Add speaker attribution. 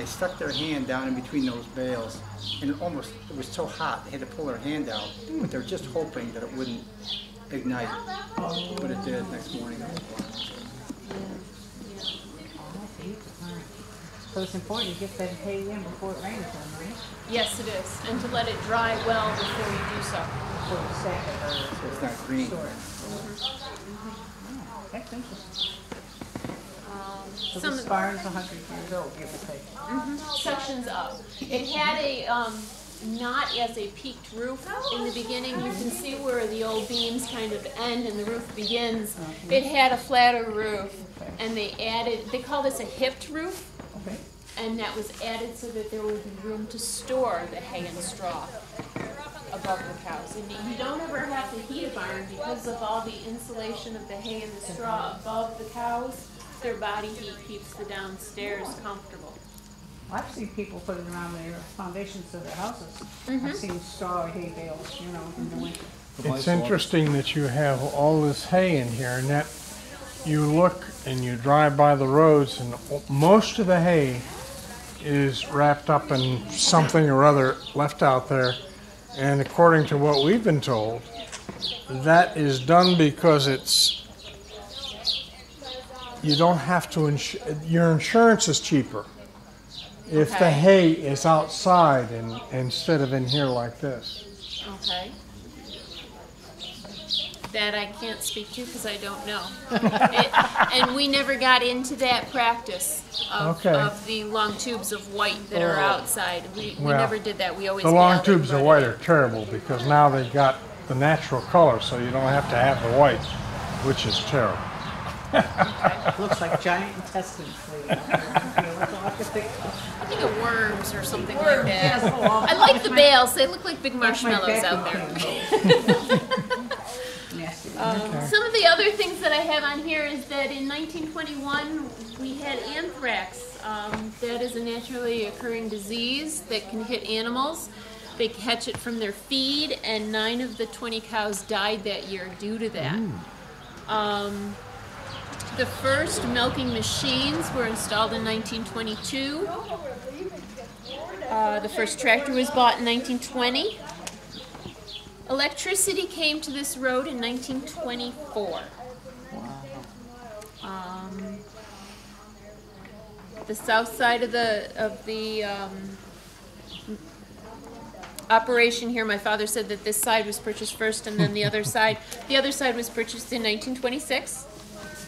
Speaker 1: they stuck their hand down in between those bales, and it was so hot they had to pull their hand out, but they're just hoping that it wouldn't ignite. But it did next morning.
Speaker 2: So it's important to get that hay in before it rains, right?
Speaker 3: Yes, it is, and to let it dry well before you do so.
Speaker 2: Before you sack it or
Speaker 1: So it's not green.
Speaker 2: store it. Oh, that's interesting. So
Speaker 3: Some
Speaker 2: this barn's 100 years old, give or take.
Speaker 3: sections up. It had a not as a peaked roof in the beginning. You can see where the old beams kind of end and the roof begins. It had a flatter roof, and they call this a hipped roof.
Speaker 2: Okay.
Speaker 3: And that was added so that there would be room to store the hay and straw above the cows. And you don't ever have to heat a barn because of all the insulation of the hay and the straw above the cows. Their body heat keeps the downstairs comfortable.
Speaker 2: Well, I've seen people put it around their foundations of their houses. I've seen straw hay bales, you know, in the winter.
Speaker 4: It's interesting that you have all this hay in here, and that you look and you drive by the roads, and most of the hay is wrapped up in something or other left out there. And according to what we've been told, that is done because you don't have to your insurance is cheaper if the hay is outside instead of in here like this.
Speaker 3: Okay. That I can't speak to because I don't know. And we never got into that practice of the long tubes of white that are outside. We never did that. We always
Speaker 4: the long tubes of white are terrible because now they've got the natural color, so you don't have to have the white, which is terrible.
Speaker 2: Looks like giant intestines.
Speaker 3: I think of worms or something like that. I like the bales. They look like big marshmallows out there. Some of the other things that I have on here is that in 1921 we had anthrax. That is a naturally occurring disease that can hit animals. They catch it from their feed, and 9 of the 20 cows died that year due to that. The first milking machines were installed in 1922. The first tractor was bought in 1920. Electricity came to this road in 1924. The south side of the operation here, my father said that this side was purchased first, and then the other side. The other side was purchased in 1926.